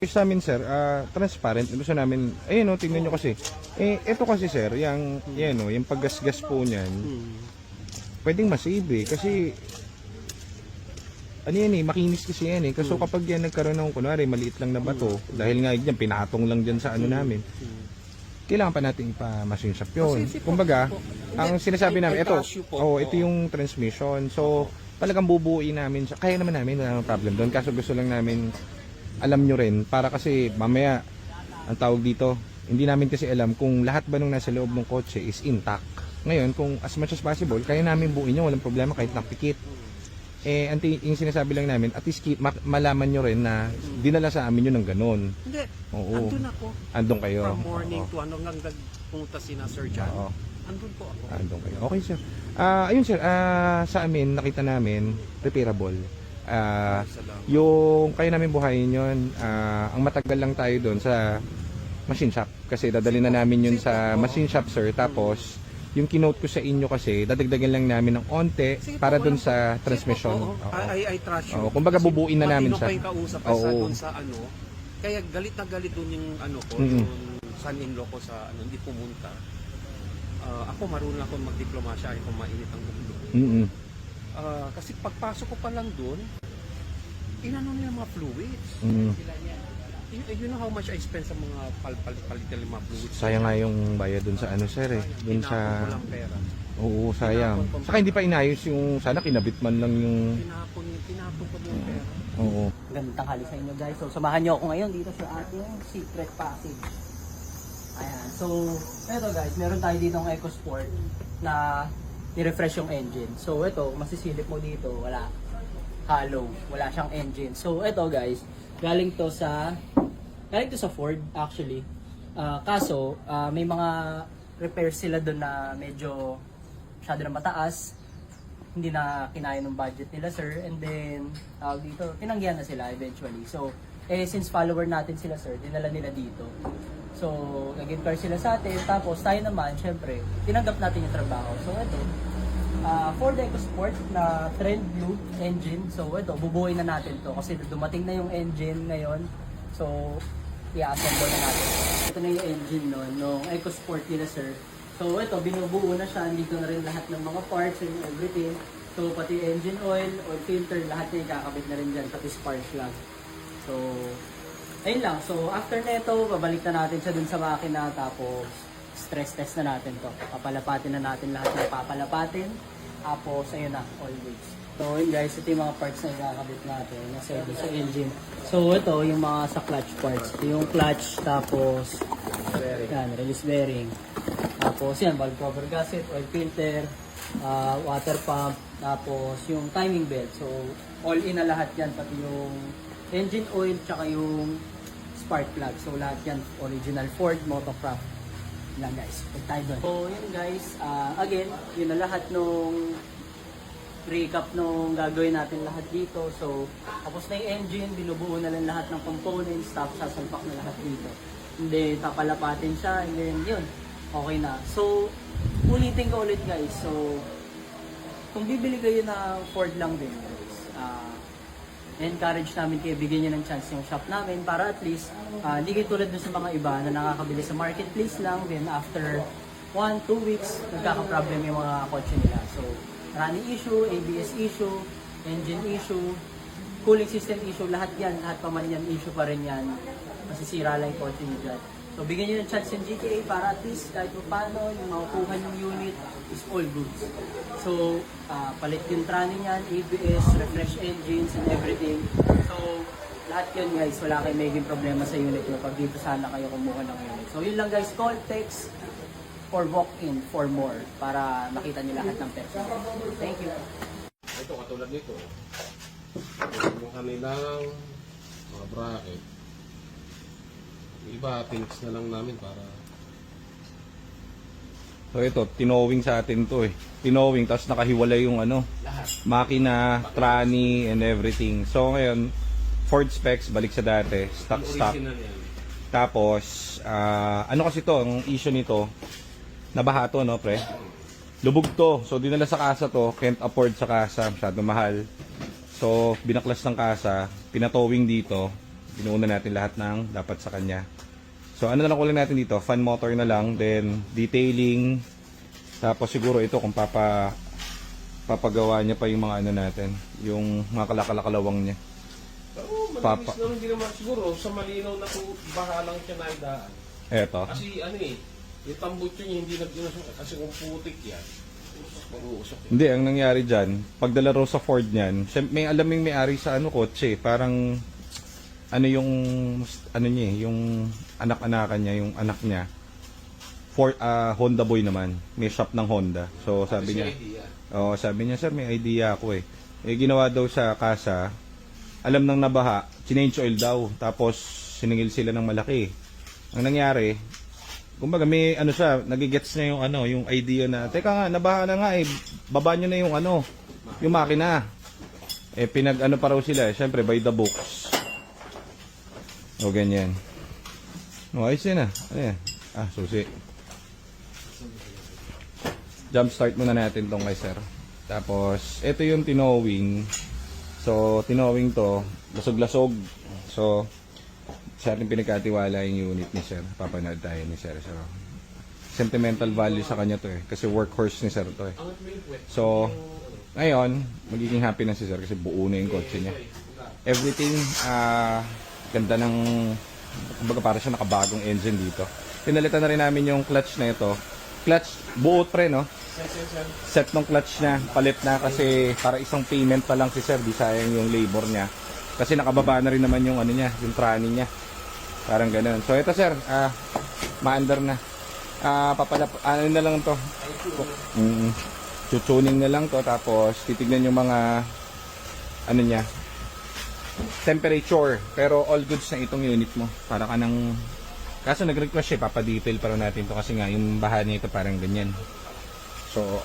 Sa amin sir, transparent. Gusto namin, ayun o, tingnan nyo kasi. Ito kasi sir, yung paggasgas po niyan, pwedeng masave kasi, ano yan makinis kasi yan Kaso kapag yan nagkaroon ng, kunwari, maliit lang na bato, dahil nga yan, pinatong lang dyan sa ano namin, kailangan pa natin ipa-machine shop yun. Kumbaga, ang sinasabi namin, ito yung transmission. So, talagang bubuuin namin siya. Kaya naman namin, wala namang problem doon. Kaso gusto lang namin, alam nyo rin, para kasi mamaya, ang tawag dito, hindi namin kasi alam kung lahat ba nung nasa loob ng kotse is intact. Ngayon, kung as much as possible, kaya namin buuin nyo, walang problema kahit nakpikit. Yung sinasabi lang namin, at least malaman nyo rin na dinala sa amin yun ng ganun. Hindi, Oo. andun ako. Andun kayo. From morning to hanggang nagpunta si na Sir John. Oo. Andun po ako. Andun kayo. Okay sir. Ayun sir, sa amin, nakita namin, repairable. Yung kaya namin buhayin yun, ang matagal lang tayo doon sa machine shop. Kasi dadalhin na namin yun sa machine shop sir. Tapos, yung kinote ko sa inyo kasi, dadagdagan lang namin ng onte para doon sa transmission. I trust you. Kumbaga bubuin na namin siya. Matino pa yung kausap sa doon sa ano. Kaya galit na galit doon yung ano ko, yung son-in-law ko sa ano, hindi pumunta. Ako marunong ako magdiplomasya, ayaw ko mainit ang ulo. Kasi pagpasok ko pa lang doon, inano nila mga fluids. You know how much I spend sa mga palitan ng mga fluids. Sayang nga yung bayad dun sa ano sir dun sa... Walang pera. Oo, sayang. Saka hindi pa inayos yung... Sana kinabit man lang yung... Tinapon ko yung pera. Oo. Magandang tanghali sa inyo guys. So samahan niyo ako ngayon dito sa ating secret passage. Ayan. So, eto guys, meron tayo dito ng EcoSport na ni-refresh yung engine. So, ito, masisilip mo dito, wala. Hollow. Wala siyang engine. So, eto guys, galing to sa Ford actually. Kaso, may mga repairs sila doon na medyo masyado na mataas. Hindi na kinaya ng budget nila sir. And then, dito, tinanggihan na sila eventually. So, since follower natin sila sir, dinala nila dito. So, nag-inquire sila sa atin. Tapos, tayo naman, syempre, tinanggap natin yung trabaho. So, ito, Ford EcoSport na Trend Blue engine. So, ito, bubuhay na natin to kasi dumating na yung engine ngayon. So, i-assemble na natin. Ito na yung engine nung EcoSport nila sir. So, ito, binubuo na siya. Dito na rin lahat ng mga parts and everything. So, pati engine oil filter, lahat na ikakabit na rin dyan. Pati spark plug. So, ayun lang. So, after neto, babalik na natin siya dun sa makina. Tapos, stress test na natin to. Papalapatin na natin lahat ng papalapatin. Tapos, ayun na, always. So, yun guys, ito yung mga parts na ikakabit natin. Nasa sa engine. So, ito yung mga sa clutch parts. Ito yung clutch, tapos, yan, release bearing. Tapos, yan, valve cover gasket, oil filter, water pump, tapos yung timing belt. So, all in na lahat yan, pati yung engine oil, tsaka yung spark plug. So, lahat yan, original Ford Motocraft lang guys. Pag tayo doon. So, yun guys, again, yun na lahat nung recap nung gagawin natin lahat dito. So, tapos na yung engine, binubuo na lang lahat ng components, tapos sasalpak na lahat dito. And then, papalapatin siya, and then, yun, okay na. So, ulitin ko ulit guys. So, kung bibili kayo na Ford lang din guys, encourage namin kayo, bigyan nyo ng chance yung shop namin para at least hindi kayo tulad dun sa mga iba na nakakabili sa marketplace lang, then after 1-2 weeks nagkaka-problem yung mga kotse nila. So running issue, ABS issue, engine issue, cooling system issue, lahat pa man yan, issue pa rin yan, masisira lang yung kotse nyo dyan. So bigyan nyo ng chance yung GTA para at least kahit paano yung makukuha yung unit is all good. So palit yung training yan, ABS, refresh engines and everything. So lahat yun guys, wala kayong magiging problema sa unit nyo pag dito sana kayo kumuha ng unit. So yun lang guys, call, text, or walk-in for more para makita nyo lahat ng pets. Thank you. Ito katulad nito. Yung kanilang mga bracket. Iba, tinks na lang namin para... So ito, tinowing sa atin to Tinowing, tapos nakahiwalay yung ano, makina, tranny, and everything. So ngayon, Ford specs, balik sa dati, stock. Original yan. Tapos, ano kasi to, ang issue nito, nabaha to, no, pre? Lubog to. So, dinala sa kasa to, can't afford sa kasa, masyado mahal. So, binaklas ng kasa, pinatowing dito, binuuna natin lahat ng dapat sa kanya. So ano na lang kulang natin dito, fan motor na lang, then detailing, tapos siguro ito kung papagawa niya pa yung mga ano natin, yung mga kalawang niya. Oo, Papa. malinis naman, hindi naman siguro. Sa malinaw na kung baha lang siya naidaan. Eto. Kasi ano eh, yung tambutso niya hindi nag-inusok. Kasi kung putik yan, mag-uusok yan. Hindi, ang nangyari dyan, pagdala raw sa Ford niyan, may alaming may-ari sa ano kotse, parang ano yung ano niya, yung anak-anakan niya, yung anak niya. Honda boy naman, may shop ng Honda. So sabi niya, sabi niya, sir, may idea ako eh. Eh ginawa daw sa kasa, alam nang nabaha, change oil daw, tapos siningil sila ng malaki. Ang nangyari, kumbaga may ano siya, nagigets niya yung ano, yung idea na, teka nga, nabaha na nga eh, baba nyo na yung ano, yung makina. Eh pinag ano pa raw sila, syempre by the books. O ganyan. O ayos yun ah, ano yan? Ah, susi. Jump start muna natin tong kay sir. Tapos, ito yung tinowing. So, tinowing to, lasog-lasog. So, sa ating pinagkatiwala yung unit ni sir. Papanood tayo ni sir. So, sentimental value sa kanya to eh. Kasi workhorse ni sir to eh. So, ngayon, magiging happy na si sir kasi buo na yung kotse niya. Everything, ganda ng, kumbaga para siya nakabagong engine dito. Pinalitan na rin namin yung clutch na ito. Clutch, buo pre no? Set ng clutch niya, palit na kasi para isang payment pa lang si sir, di sayang yung labor niya. Kasi nakababa na rin naman yung ano niya, yung tranny niya. Parang ganoon. So ito sir, ma-under na. Ano na lang to. Tutuning na lang to, tapos titignan yung mga ano niya, temperature. Pero all goods na itong unit mo. Para ka nang, kaso nag-request siya, papadetail para natin to kasi nga yung bahan niya ito parang ganyan. So,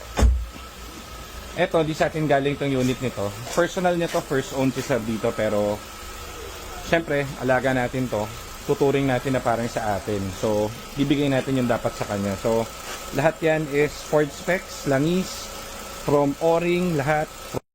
eto, di sa atin galing itong unit nito. Personal niya to, first own si sir dito, pero syempre, alaga natin to. Tuturing natin na parang sa atin. So, bibigay natin yung dapat sa kanya. So, lahat yan is Ford specs, langis, from O-ring, lahat.